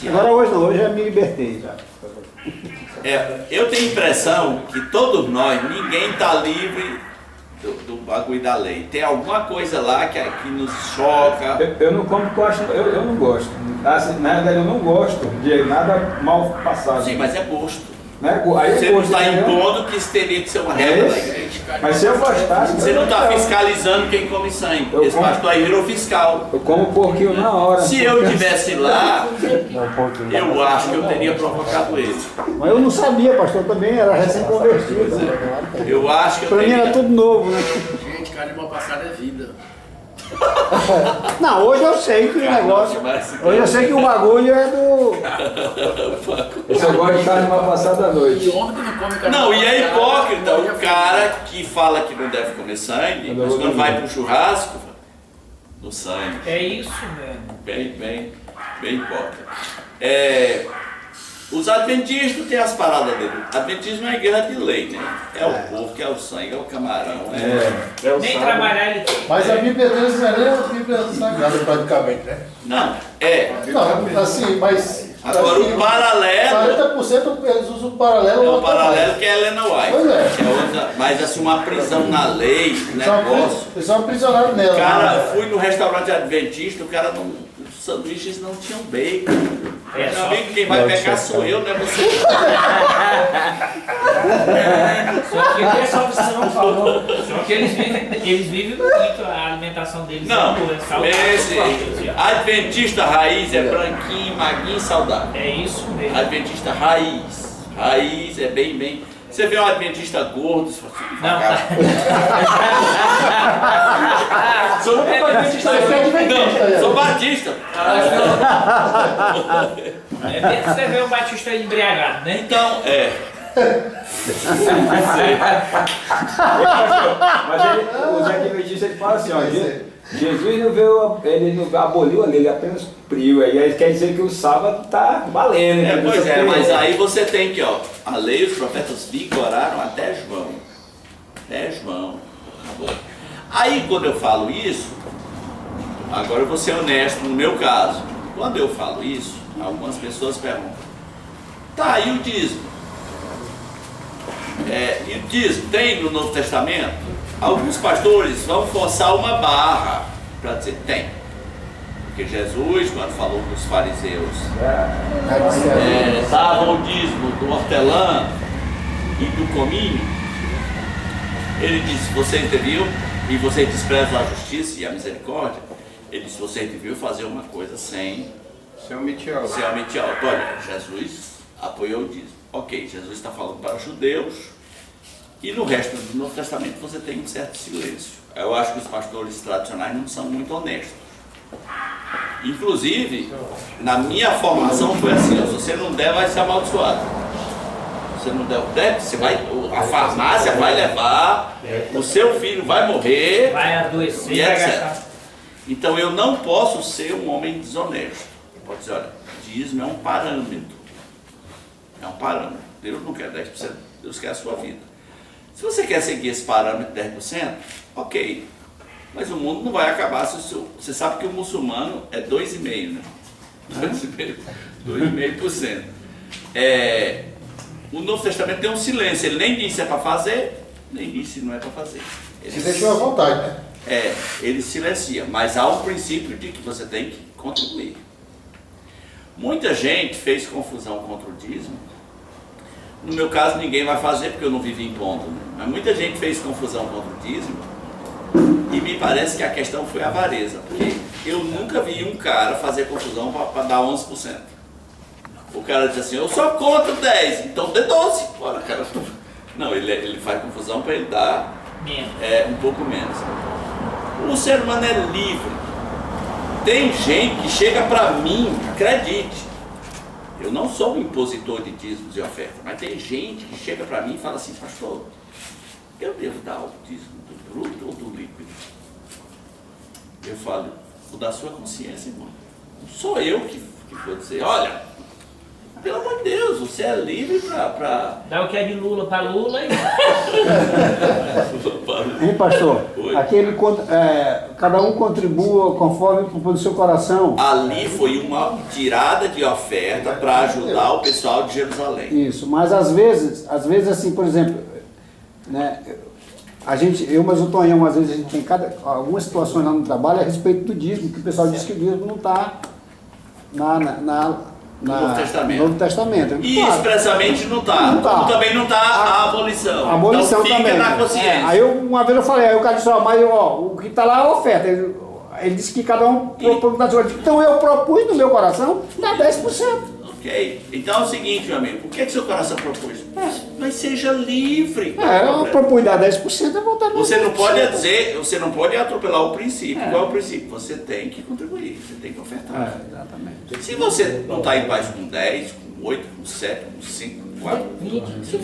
Agora hoje não, hoje eu me libertei já. Eu tenho a impressão que todos nós, ninguém está livre do bagulho da lei. Tem alguma coisa lá que nos choca. Eu não como porque eu não gosto. Assim, na verdade, eu não gosto de nada mal passado. Sim, mas é gosto. Né? Aí Você eu não gosto, está entendeu? impondo que isso teria que ser uma regra da igreja. Mas se eu gostasse... Você não está eu- fiscalizando quem come sangue. Eu Esse como. pastor aí virou fiscal. Eu como um pouquinho na hora. Se eu estivesse lá, eu acho que eu teria provocado ele. Mas eu não sabia, pastor, também era recém-convertido. Eu acho que eu Pra mim era teria. tudo novo, né? Gente, cara de mal passada é vida. Não, hoje eu sei que o negócio. Hoje eu sei que o bagulho é do. Eu só gosto de carne mal passada à E noite. homem que não come carne Não, mal e é passada, hipócrita o cara que fala que não deve comer sangue, mas quando vai pro churrasco, no sangue. É isso mesmo. Bem hipócrita. Os adventistas têm as paradas dele. Adventismo é guerra de lei, né? É o porco, é o sangue, é o camarão, é o Nem sábado. trabalhar ele tem. Mas a Bíblia deles não é nem a Bíblia sagrada praticamente, né? Não, Não, assim, mas... Agora assim, o paralelo 40% eles usam o paralelo. é o outra paralelo mais. que é a Helena White. Pois é. Que é outra, mas assim, uma prisão na lei, negócio. Eles são aprisionados nela. Cara, fui no restaurante adventista, o cara não. Os sanduíches não tinham bacon. É, Meu só- amigo, quem vai pecar sou eu, não é você. Só que o pessoal que você não falou. Só que eles vivem muito a alimentação deles. Não, é boa, é saudável. esse Adventista raiz é branquinho, maguinho e saudável. É isso mesmo. Adventista raiz. Raiz é bem. Você vê um adventista gordo, você fala assim, Não, sou Isso aí é adventista, não, sou é. batista. é bem que você vê o Batista embriagado, né? Então, Mas os adventistas ele fala assim, ó, Jesus não veio, ele não aboliu a lei, ele apenas cumpriu. Aí quer dizer que o sábado tá valendo. entendeu? pois é, mas aí você tem que, ó, a lei e os profetas vigoraram até João. Até João. Acabou. Aí quando eu falo isso, agora eu vou ser honesto no meu caso. Quando eu falo isso, algumas pessoas perguntam, tá, e o dízimo? E o dízimo tem no Novo Testamento? Alguns pastores vão forçar uma barra para dizer, tem. Porque Jesus, quando falou para os fariseus, davam o dízimo do hortelã e do cominho, ele disse, vocês deviam e vocês desprezam a justiça e a misericórdia, ele disse, vocês deviam fazer uma coisa sem omitir algo. Olha, Jesus apoiou o dízimo. Ok, Jesus está falando para os judeus, e no resto do Novo Testamento você tem um certo silêncio. Eu acho que os pastores tradicionais não são muito honestos. Inclusive, na minha formação foi assim, se você não der, vai ser amaldiçoado. Se você não der o débito, você vai, a farmácia vai levar, o seu filho vai morrer, vai adoecer, e vai etc. gastar. Então eu não posso ser um homem desonesto. Pode dizer, olha, dízimo é um parâmetro. É um parâmetro. Deus não quer 10%, Deus quer a sua vida. Se você quer seguir esse parâmetro de 10%, ok. Mas o mundo não vai acabar se o seu... Você sabe que o muçulmano é 2,5%, né? 2,5%. O Novo Testamento tem um silêncio. Ele nem diz se é para fazer, nem diz se não é para fazer. Se deixou à vontade, né? Ele silencia. Mas há um princípio de que você tem que contribuir. Muita gente fez confusão contra o dízimo. No meu caso, ninguém vai fazer porque eu não vivo impondo, né? Mas muita gente fez confusão contra o dízimo. E me parece que a questão foi a avareza, porque eu nunca vi um cara fazer confusão para dar 11%. O cara diz assim, eu sou contra 10%, então dê 12%. Bora, cara. Não, ele faz confusão para ele dar um pouco menos. O ser humano é livre. Tem gente que chega para mim, acredite, eu não sou um impositor de dízimos e ofertas, mas tem gente que chega para mim e fala assim, pastor, eu devo dar o dízimo do bruto ou do líquido? Eu falo, o da sua consciência, irmão. Não sou eu que vou dizer, olha, pelo amor de Deus, você é livre para... Dá o que é de Lula para Lula e... Hein, pastor? Oi. Cada um contribua conforme o seu coração. Ali foi uma tirada de oferta para ajudar o pessoal de Jerusalém. Isso, mas às vezes assim, por exemplo, né, mas o Tonhão, às vezes a gente tem algumas situações lá no trabalho a respeito do dízimo, que o pessoal diz que o dízimo não está No Novo Testamento. E claro, expressamente não está. Como também não está a abolição. A abolição então fica também. na consciência. Aí uma vez eu falei, aí o cara disse, mas o que está lá é a oferta. Ele disse que cada um propôs na sua. Então eu propus no meu coração dar 10%. Ok. Então é o seguinte, meu amigo, o que seu coração propôs? Mas seja livre. Eu propus dar 10%, eu vou dar 10%. Você não pode atropelar o princípio. Qual é o princípio? Você tem que contribuir, você tem que ofertar. Exatamente. Se você não está em paz com 10, com 8, com 7, com 5, com 4, isso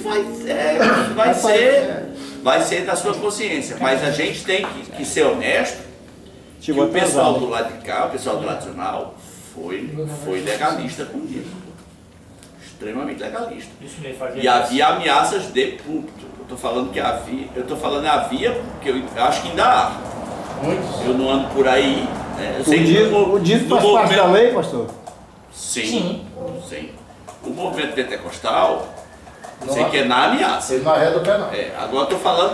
vai ser da sua consciência. Mas a gente tem que ser honesto. Que o pessoal do lado de cá, o pessoal tradicional, foi legalista com isso. Extremamente legalista. E havia ameaças de púlpito. Eu estou falando havia, porque eu acho que ainda há. Eu não ando por aí. O dízimo faz parte da lei, pastor? Sim. O movimento pentecostal, eu sei que é na ameaça. Ele não arreda o pé, não. Agora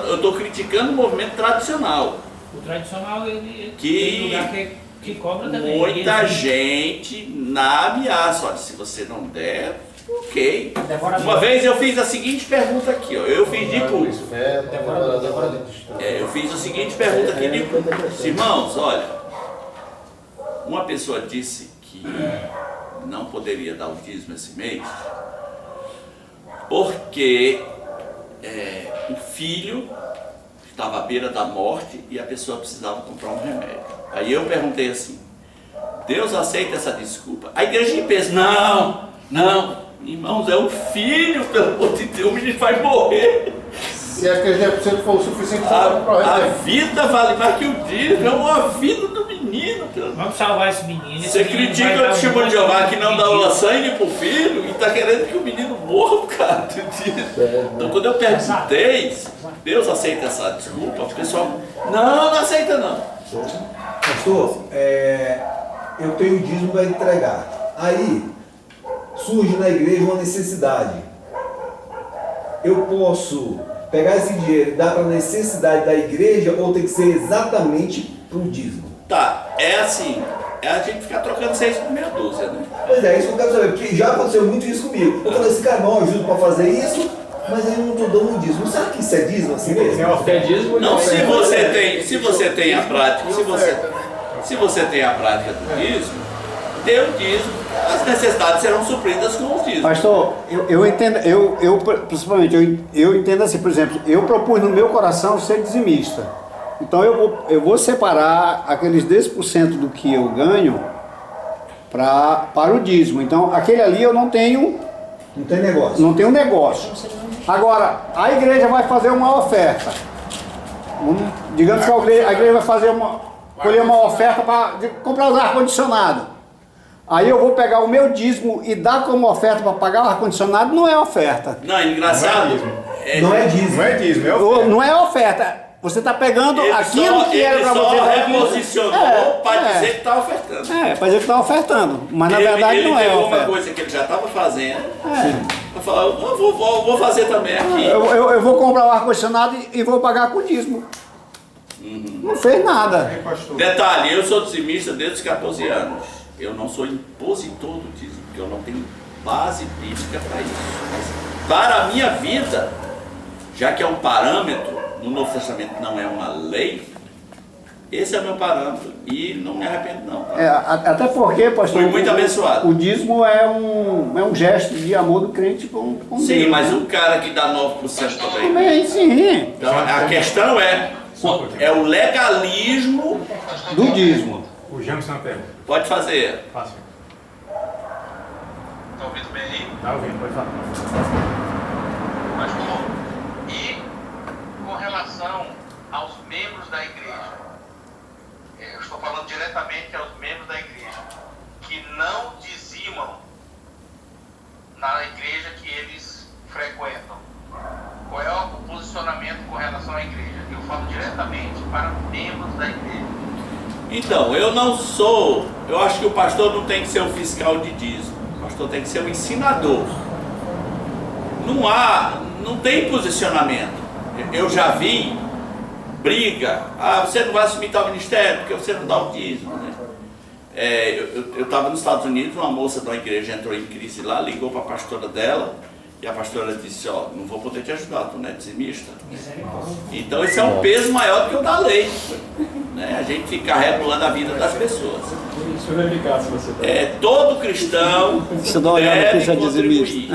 eu estou criticando o movimento tradicional. O tradicional, ele tem lugar que cobra também. Muita gente na ameaça. Olha, se você não der, ok. Uma vez eu fiz a seguinte pergunta aqui, ó. Eu fiz de público. Eu fiz a seguinte pergunta aqui de público. Irmãos, olha, uma pessoa disse que não poderia dar o dízimo esse mês porque o filho estava à beira da morte e a pessoa precisava comprar um remédio. Aí eu perguntei assim, Deus aceita essa desculpa? A igreja pensa, não, irmãos, é o filho, pelo amor de Deus, o menino vai morrer. Se aquele 10% for o suficiente para comprar o remédio. A vida vale mais que o dízimo, é a vida do menino. Vamos salvar esse menino. Você critica o testemunho de Jeová que não dá sangue pro filho e está querendo que o menino morra por causa do dízimo. Então quando eu perguntei, Deus aceita essa desculpa? O pessoal, não aceita não. Pastor, eu tenho dízimo para entregar. Aí surge na igreja uma necessidade. Eu posso pegar esse dinheiro e dar para a necessidade da igreja ou tem que ser exatamente para o dízimo? Tá, é assim, a gente ficar trocando 6 por meia dúzia, né? Pois é, isso que eu quero saber, porque já aconteceu muito isso comigo. Eu falei assim, cara, não ajuda para fazer isso, mas aí eu não estou dando um dízimo. Será que isso é dízimo assim mesmo? É dízimo? Não, se você tem a prática, se você tem a prática do dízimo, dê o dízimo, as necessidades serão supridas com os dízimos. Pastor, eu entendo, principalmente, eu entendo assim, por exemplo, eu propus no meu coração ser dizimista. Então eu vou separar aqueles 10% do que eu ganho para o dízimo. Então aquele ali eu não tenho... Não tem negócio. Não tem um negócio. Agora, a igreja vai fazer uma oferta. Digamos que a igreja vai fazer colher uma oferta para comprar os ar-condicionado. Aí eu vou pegar o meu dízimo e dar como oferta para pagar o ar-condicionado, não é oferta. Não, é engraçado. Não é dízimo. Não é dízimo, é oferta. Não é oferta. Você está pegando aquilo que era para você dar. Ele só reposicionou para dizer que está ofertando. Para dizer que está ofertando. Mas na verdade não é ele oferta. uma coisa que ele já estava fazendo. Eu falava, eu vou fazer também aqui. Eu vou comprar o ar-condicionado e vou pagar com dízimo. Não fez nada. Detalhe, eu sou dizimista desde os 14 anos. Eu não sou impositor do dízimo, porque eu não tenho base bíblica para isso. Mas para a minha vida, já que é um parâmetro, no Novo Testamento não é uma lei, esse é o meu parâmetro e não me arrependo não. Até porque, pastor, fui muito abençoado. O dízimo é um gesto de amor do crente com Deus. Sim, mas o cara que dá 9% também. Também, sim. Então a questão é o legalismo do dízimo. O James não pega. Pode fazer. Fácil. Tá ouvindo bem aí? Tá ouvindo, pode falar. Pastor, e com relação aos membros da igreja, eu estou falando diretamente aos membros da igreja, que não dizimam na igreja que eles frequentam. Qual é o posicionamento com relação à igreja? Eu falo diretamente para membros da igreja. Então, eu acho que o pastor não tem que ser o fiscal de dízimo, o pastor tem que ser o ensinador. Não tem posicionamento. Eu já vi briga, você não vai assumir tal ministério porque você não dá o dízimo, né? Eu estava nos Estados Unidos, uma moça de uma igreja entrou em crise lá, ligou para a pastora dela, e a pastora disse, não vou poder te ajudar, tu não é dizimista. Então esse é um peso maior do que o da lei, né? A gente fica regulando a vida das pessoas. Todo cristão deve contribuir.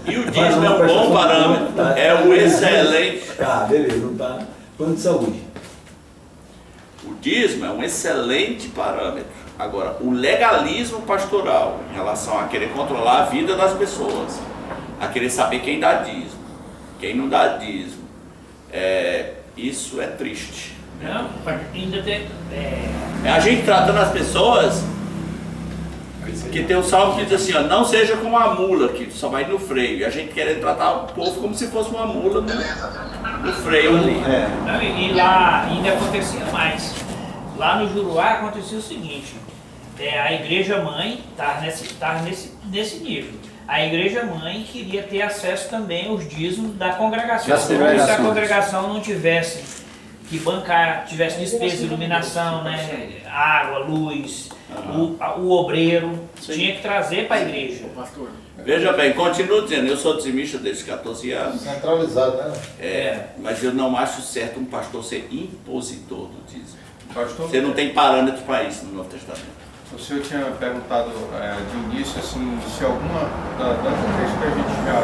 E o dízimo é um bom parâmetro, é um excelente... Beleza, não tá. Plano de saúde. O dízimo é um excelente parâmetro. Agora, o legalismo pastoral, em relação a querer controlar a vida das pessoas, a querer saber quem dá dízimo, quem não dá dízimo, isso é triste. Não, ainda tem... A gente tratando as pessoas, que tem um salmo que diz assim, não seja como a mula, que só vai no freio, e a gente querendo tratar o povo como se fosse uma mula no freio ali. Não, e lá ainda acontecia mais. Lá no Juruá acontecia o seguinte, a igreja mãe estava nesse nível. A igreja mãe queria ter acesso também aos dízimos da congregação. Se a congregação não tivesse que bancar, tivesse despesa de iluminação, né, água, luz, o obreiro, tinha que trazer para a igreja. Veja bem, continuo dizendo, eu sou dizimista desde 14 anos. Centralizado, né? Mas eu não acho certo um pastor ser impositor do dízimo. Pastor, você não tem parâmetro para isso no Novo Testamento. O senhor tinha perguntado de início assim, se alguma das igrejas que a gente já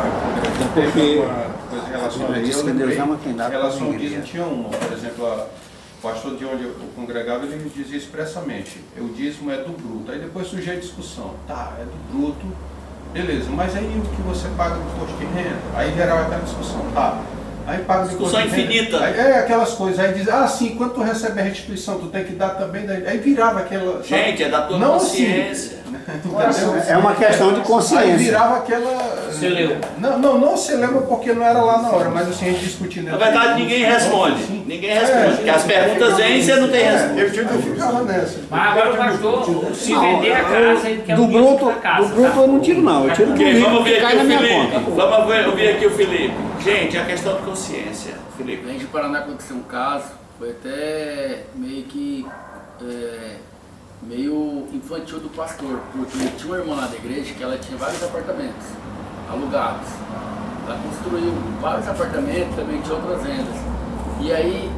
teve alguma coisa em relação a Deus, em relação ao dízimo tinha uma. Por exemplo, o pastor de onde eu congregava, ele me dizia expressamente, o dízimo é do bruto. Aí depois surgiu a discussão, é do bruto, beleza, mas aí o que você paga do imposto de renda? Aí gerava aquela discussão, aí paga o discussão infinita. Aí, aquelas coisas, aí diz, sim, quando tu recebe a restituição, tu tem que dar também, aí virava aquela... Gente, é da tua consciência. É uma questão de consciência. Aí virava aquela... Celeuma. Não celeuma porque não era lá na hora, mas assim, a gente discutindo... Na verdade, ninguém responde. Ninguém responde, porque as perguntas vêm e você não tem resposta. Eu ficava nessa. Mas agora o pastor, se vender a casa, ele quer do bruto eu não tiro não, eu tiro do rico vamos ver que cai aqui na o minha Felipe. conta. Vamos ouvir aqui o Felipe. Gente, a questão de consciência. Felipe. Lá em Paraná aconteceu um caso, foi até meio que meio infantil do pastor, porque tinha uma irmã lá da igreja que ela tinha vários apartamentos alugados. Ela construiu vários apartamentos, também tinha outras vendas. E aí,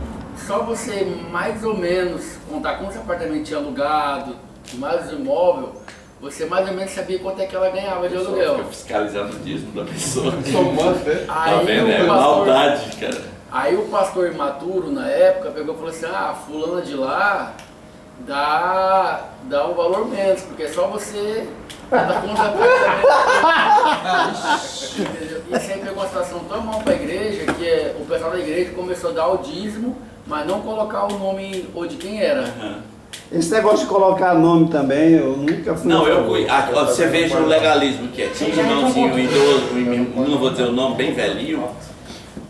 só você mais ou menos contar quantos apartamentos tinha alugado, mais o imóvel, você mais ou menos sabia quanto é que ela ganhava de aluguel. Fica fiscalizando o dízimo da pessoa. Aí, tá vendo? É maldade, cara. Aí o pastor imaturo, na época, pegou e falou assim, fulana de lá dá um valor menos, porque só você dá conta do apartamento. Isso aí pegou uma situação tão mal para a igreja, que o pessoal da igreja começou a dar o dízimo, mas não colocar o nome ou de quem era. Esse negócio de colocar nome também, eu nunca fui. Não, você veja o legalismo que é. Tinha um irmãozinho idoso, não vou dizer o nome, bem velhinho.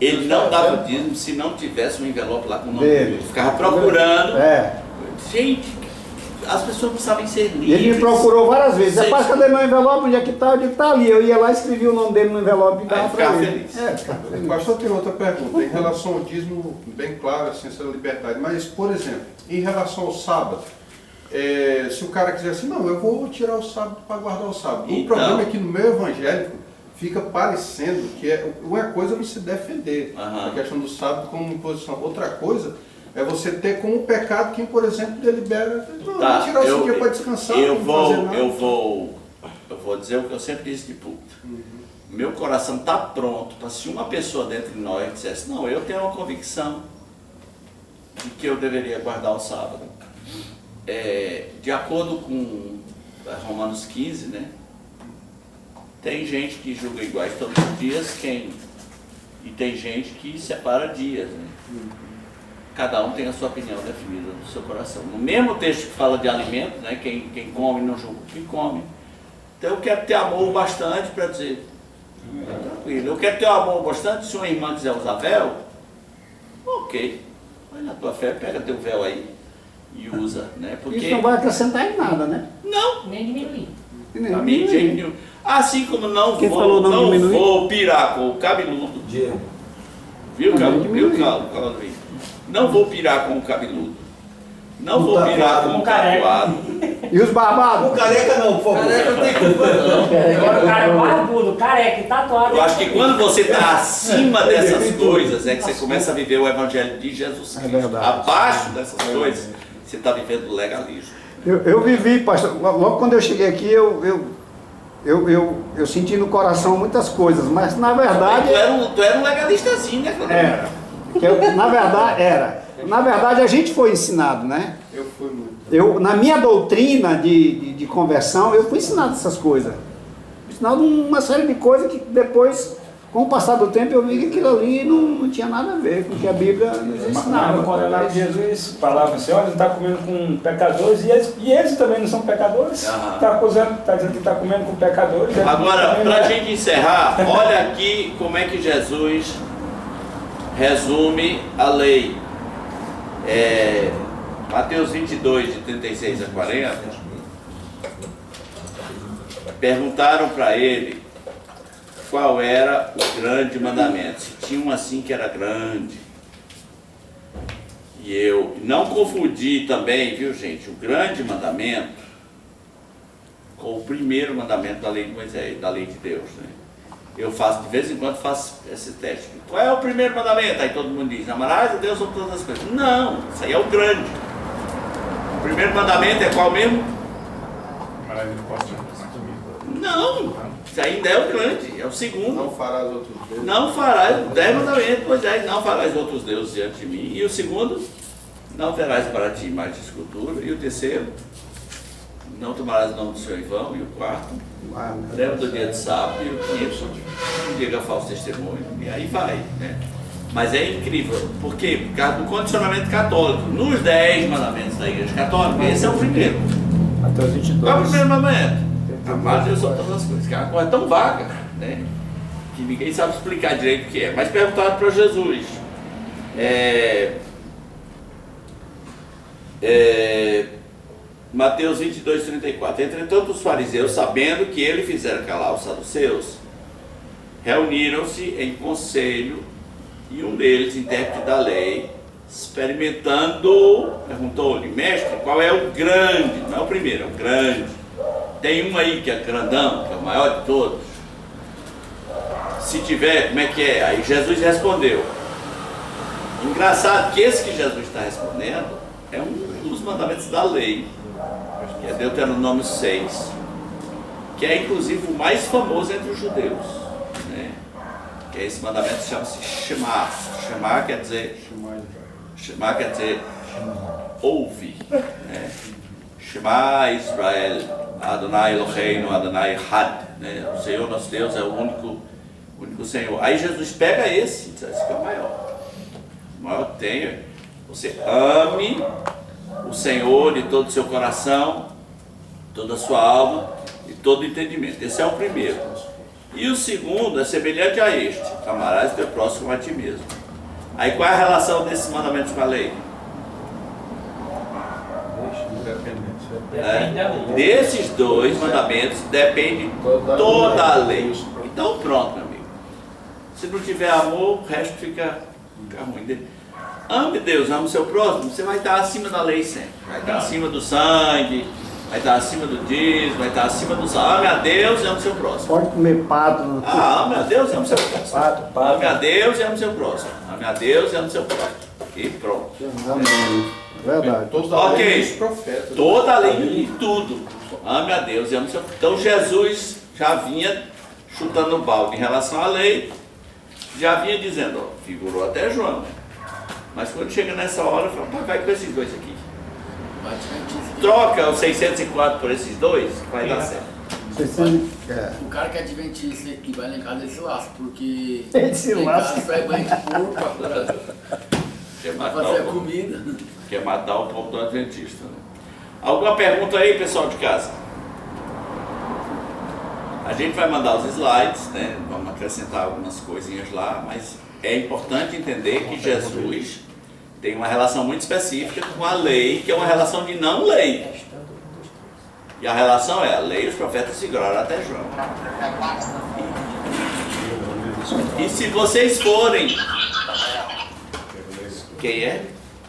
Ele não dava o dízimo se não tivesse um envelope lá com o nome dele. Ficava procurando. Gente, as pessoas não sabem ser livres. Ele me procurou várias vezes. Rapaz, cadê meu envelope? Onde é que tá? Eu digo, tá ali. Eu ia lá, escrevia o nome dele no envelope e dava pra ele. O pastor tem outra pergunta, em relação ao dízimo, bem claro, assim, essa liberdade. Mas, por exemplo, em relação ao sábado, se o cara quiser assim, não, eu vou tirar o sábado para guardar o sábado. O problema é que no meio evangélico fica parecendo que uma coisa é você defender a questão do sábado como imposição. Outra coisa é você ter como pecado quem, por exemplo, delibera, não, vou tirar esse dia para descansar, eu vou dizer o que eu sempre disse de púlpito. Meu coração está pronto para se uma pessoa dentro de nós dissesse, não, eu tenho uma convicção de que eu deveria guardar o sábado. De acordo com Romanos 15, né? Tem gente que julga iguais todos os dias, e tem gente que separa dias, né? Cada um tem a sua opinião definida no seu coração. No mesmo texto que fala de alimento, né? Quem come não julga quem come. Então eu quero ter amor bastante para dizer, tranquilo, eu quero ter amor bastante, se uma irmã quiser usar véu, ok, vai na tua fé, pega teu véu aí e usa, né? Porque isso não vai acrescentar em nada, né? Não. Nem diminuir. Pra mim, gente, assim como não vou pirar com o cabeludo. Viu, Caldo? Não vou pirar com o cabeludo. Não vou pirar com o tatuado. E os barbados? O careca não, por favor. Careca não tem culpa não. Agora o cara é barbudo, careca e tatuado. Eu acho que quando você está acima dessas coisas, é que você começa a viver o evangelho de Jesus Cristo. É verdade. Abaixo dessas coisas, você está vivendo o legalismo. Eu vivi, pastor, logo quando eu cheguei aqui, eu senti no coração muitas coisas, mas na verdade... Tu era um legalistazinho, né? Na verdade, a gente foi ensinado, né? Eu fui muito. Na minha doutrina de conversão, eu fui ensinado essas coisas. Ensinado uma série de coisas que depois, com o passar do tempo, eu vi que aquilo ali não tinha nada a ver com o que a Bíblia nos ensinava. Mas quando lá Jesus falava assim, olha, ele está comendo com pecadores, e eles também não são pecadores. Está dizendo que está comendo com pecadores. Agora, para a gente encerrar, olha aqui como é que Jesus resume a lei. Mateus 22, de 36 a 40, perguntaram para ele qual era o grande mandamento, se tinha um assim que era grande. E eu não confundi também, viu gente, o grande mandamento com o primeiro mandamento da lei de Moisés, da lei de Deus, né? Eu faço, de vez em quando faço esse teste. Qual é o primeiro mandamento? Aí todo mundo diz, amarás a Deus sobre todas as coisas. Não, isso aí é o grande. O primeiro mandamento é qual mesmo? Não, isso ainda é o grande, é o segundo. Não farás outros deuses. Não farás, 10 mandamentos, Moisés, não farás outros deuses diante de mim. E o segundo, não terás para ti mais de escultura. E o terceiro, não tomarás o nome do Senhor em vão. E o quarto, lembra do dia de sábado. E o quinto, não diga falso testemunho. E aí vai, né? Mas é incrível, por quê? Por causa do condicionamento católico. Nos 10 mandamentos da Igreja Católica, esse é o primeiro. Até os 22. Qual é o primeiro mandamento? Amar Deus sobre todas as coisas. Que é uma coisa tão vaga, né? Que ninguém sabe explicar direito o que é. Mas perguntaram para Jesus. Mateus 22, 34. Entretanto, os fariseus, sabendo que ele fizera calar os saduceus, reuniram-se em conselho, e um deles, intérprete da lei, experimentando, perguntou-lhe, mestre, qual é o grande? Não é o primeiro, é o grande. Tem um aí que é grandão, que é o maior de todos. Se tiver, como é que é? Aí Jesus respondeu. Engraçado que esse que Jesus está respondendo é um dos mandamentos da lei, que é Deuteronômio 6, que é inclusive o mais famoso entre os judeus, né? Que é esse mandamento que chama-se Shema. Shema quer dizer ouve, né? Shema Israel, Adonai Eloheinu, Adonai Had, né? O Senhor nosso Deus é o único Senhor. Aí Jesus pega esse e diz, esse que é o maior. O maior que tem é você ame o Senhor de todo o seu coração, toda a sua alma e todo o entendimento. Esse é o primeiro. E o segundo é semelhante a este: amarás teu próximo a ti mesmo. Aí qual é a relação desses mandamentos com a lei? Desses dois mandamentos depende toda a lei. Então pronto, meu amigo. Se não tiver amor, o resto fica ruim. Ame Deus, ame o seu próximo, você vai estar acima da lei sempre. Vai estar acima do sangue, vai estar acima do dízimo, vai estar acima do sangue. Ame a Deus e ame o seu próximo. Pode comer pato. Ame a Deus e ame o seu próximo. Ame a Deus e ame o seu próximo. Ame a Deus e ame o seu próximo. E pronto. Amém. Verdade. Ok. Toda a lei e tudo. Ame a Deus e ame o seu próximo. Então Jesus já vinha chutando o balde em relação à lei, já vinha dizendo, ó, figurou até João, né? Mas quando chega nessa hora, fala, vai com esses dois aqui. Troca os 604 por esses dois, vai dar certo. O cara que é adventista e vai lá em casa, ele se lasca, porque ele se lasca. Sai banho de porco para fazer a comida. Quer matar o povo do adventista, né? Alguma pergunta aí, pessoal de casa? A gente vai mandar os slides, né? Vamos acrescentar algumas coisinhas lá, mas é importante entender que Jesus tem uma relação muito específica com a lei, que é uma relação de não lei. E a relação é a lei e os profetas seguraram até João. E se vocês forem... Quem é?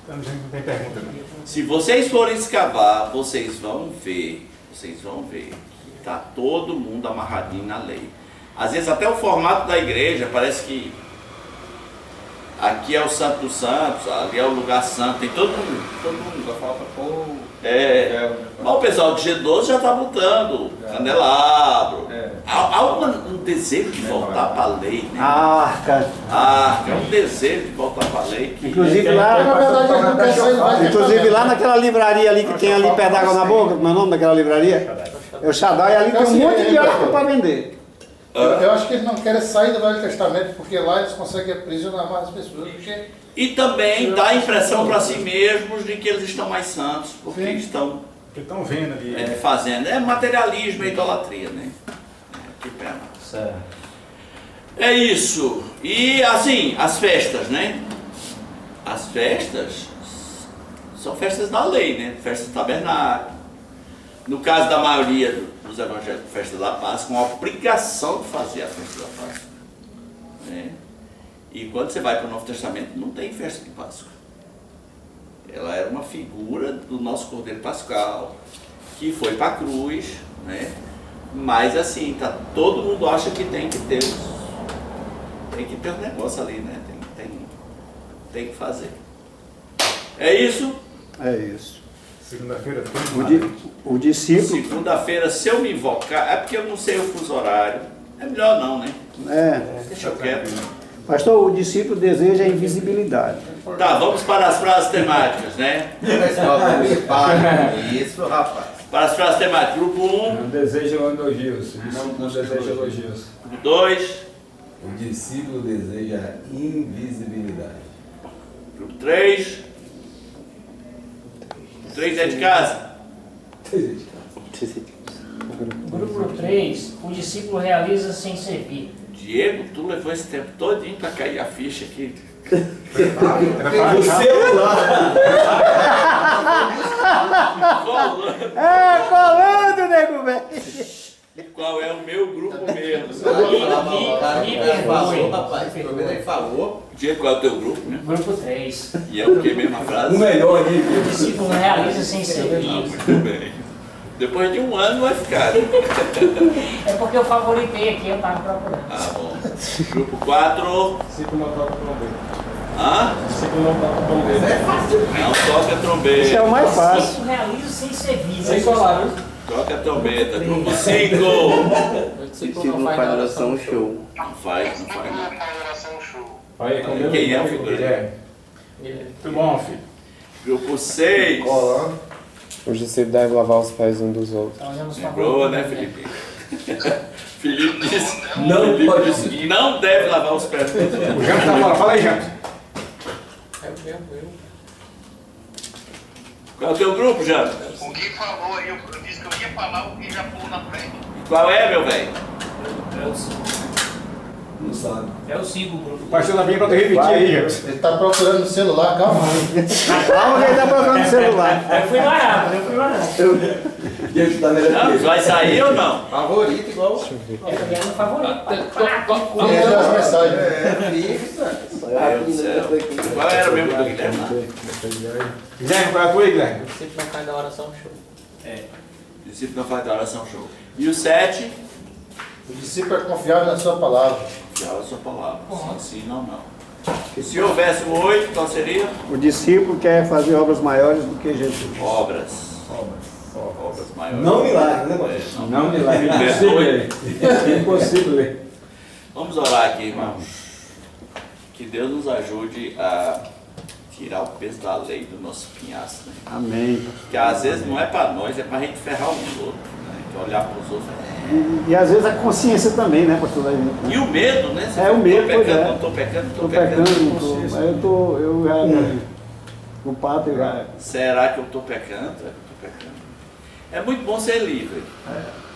Não tem pergunta, não. Se vocês forem escavar, vocês vão ver que está todo mundo amarradinho na lei. Às vezes até o formato da igreja parece que aqui é o Santo dos Santos, ali é o lugar santo, tem todo mundo. Só falta pôr. Mas o pessoal de G12 já está botando candelabro. Há um desejo de voltar para a lei, né? É um desejo de voltar para a lei. Inclusive lá naquela livraria ali que tem ali perto da Água na Boca, como é o nome daquela livraria? É o Shaddai, ali tem um monte de arte para vender. Eu acho que eles não querem sair do Velho Testamento, porque lá eles conseguem aprisionar mais as pessoas. E também dá a impressão para si mesmos de que eles estão mais santos, porque estão vendo ali. Fazendo. É materialismo e idolatria, né? Que pena. Certo. É isso. E assim, as festas, né? As festas são festas da lei, né? Festas do tabernáculo. No caso da maioria dos evangélicos, festa da Páscoa, uma obrigação de fazer a festa da Páscoa, né? E quando você vai para o Novo Testamento, não tem festa de Páscoa. Ela era uma figura do nosso Cordeiro Pascal, que foi para a cruz, né? Mas assim, todo mundo acha que tem que ter um negócio ali, né? Tem que fazer. É isso? É isso. Segunda-feira, o discípulo... Segunda-feira, se eu me invocar, é porque eu não sei o fuso horário. É melhor não, né? Deixa eu quieto. Pastor, o discípulo deseja a invisibilidade. Tá, vamos para as frases temáticas, né? Isso, rapaz. Para as frases temáticas. Grupo 1. Não deseja elogios. Não deseja elogios. Grupo 2. O discípulo deseja a invisibilidade. Grupo 3. 3 é de casa. Grupo 3, o discípulo realiza sem servir. Diego, tu levou esse tempo todinho para cair a ficha aqui. O celular. Colando, nego velho. Qual é o meu grupo mesmo? Ele falou. Diego, qual é o teu grupo, né? Grupo 3. E é o que mesmo a frase? O melhor ali. O discípulo realiza sem servir. Muito bem. Depois de um ano vai ficar. É porque eu favoritei aqui, eu estava procurando. Ah, bom. Grupo 4. Ciclo não toca trombeta. Hã? Ciclo não toca trombeta. É fácil. Não toca trombeta. Esse é o mais fácil. Ciclo realizo sem ser visto. Sem falar, viu? Toca trombeta. Grupo 5. Ciclo não faz oração, show. Não faz, não faz. Não. Aí, com Deus. Quem é o figurino? Guilherme. Muito bom, filho. Grupo 6. Os discípulos devem lavar os pés uns dos outros. Lembrou, né, Felipe? Felipe disse, Não Felipe pode disse que não deve lavar os pés. O Janto tá fora. Fala aí, Janto. Eu. Qual é o teu grupo, Jano? O Gui falou aí, eu disse que eu ia falar, o Gui já pulou na frente. Qual é, meu velho? É o 5. Não sabe. É o 5 o grupo. O pastor tá vindo pra tu repetir aí, Janto. Ele tá procurando no celular, calma aí. Calma que ele tá procurando no celular. Eu fui mais rápido. Diante da melhor Não, vai sair ou não? Favorito igual. É porque é meu favorito. Quem é as mensagens? Meu Deus do céu. Qual era o mesmo do Guilherme? Guilherme, qual é a tua aí, Guilherme? Ciclo não faz da oração, show. O discípulo não faz da oração, show. E o 7? O discípulo é confiável na sua palavra. Confiava a sua palavra. Sim, não. Se houvesse o 8, qual seria? O discípulo quer fazer obras maiores do que Jesus. Obras maiores. Não milagre, né, Maurício? Não me leve. Impossível ler. Vamos orar aqui, irmãos. Que Deus nos ajude a tirar o peso da lei do nosso pinhaço. Né? Amém. Que às vezes não é para nós, é para a gente ferrar os outros. Né? Que olhar para os outros. E às vezes a consciência também, né, pastor? E o medo, né? Você É o medo, tô pecando, pois é. não estou pecando, Tô pecando, não tô. Mas eu já. O padre já. Será que eu estou pecando? É muito bom ser livre.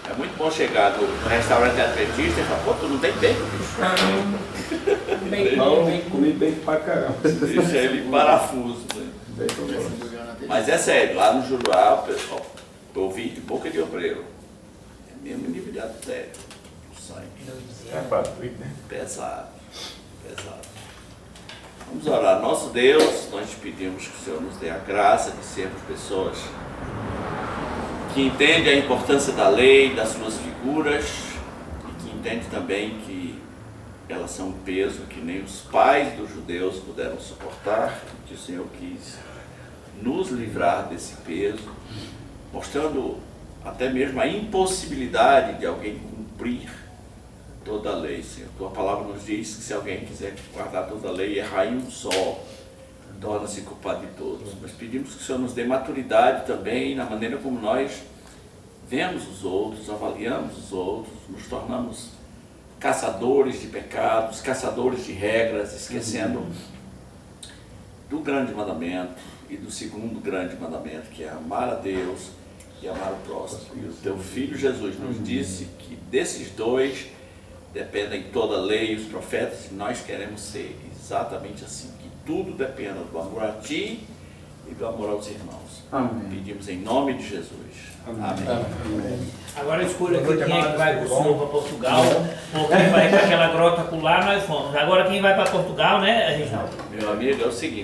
É muito bom chegar no restaurante adventista e falar, pô, tu não tem bacon, bicho. Não, comi bem pra caramba. Deixa ele em parafuso. Né? Mas é sério, lá no Juruá, o pessoal, eu ouvi de boca de obreiro. É mesmo nível de adultério. Sangue. É pra tu, né? Pesado. Vamos orar. Nosso Deus, nós te pedimos que o Senhor nos dê a graça de sermos pessoas que entendem a importância da lei, das suas figuras, e que entendem também que elas são um peso que nem os pais dos judeus puderam suportar, que o Senhor quis nos livrar desse peso, mostrando até mesmo a impossibilidade de alguém cumprir toda a lei, Senhor. Tua palavra nos diz que se alguém quiser guardar toda a lei e errar em um só, torna-se culpado de todos. Nós pedimos que o Senhor nos dê maturidade também na maneira como nós vemos os outros, avaliamos os outros, nos tornamos caçadores de pecados, caçadores de regras, esquecendo do grande mandamento e do segundo grande mandamento, que é amar a Deus e amar o próximo. E o teu Filho Jesus nos disse que desses dois dependem toda a lei e os profetas, e nós queremos ser exatamente assim, que tudo dependa do amor a ti e do amor aos irmãos. Amém. Pedimos em nome de Jesus. Amém. Agora escolha aqui quem é que vai com o senhor para Portugal, ou quem vai para aquela grota por lá, nós fomos. Agora quem vai para Portugal, né, Reginaldo? Meu amigo, é o seguinte.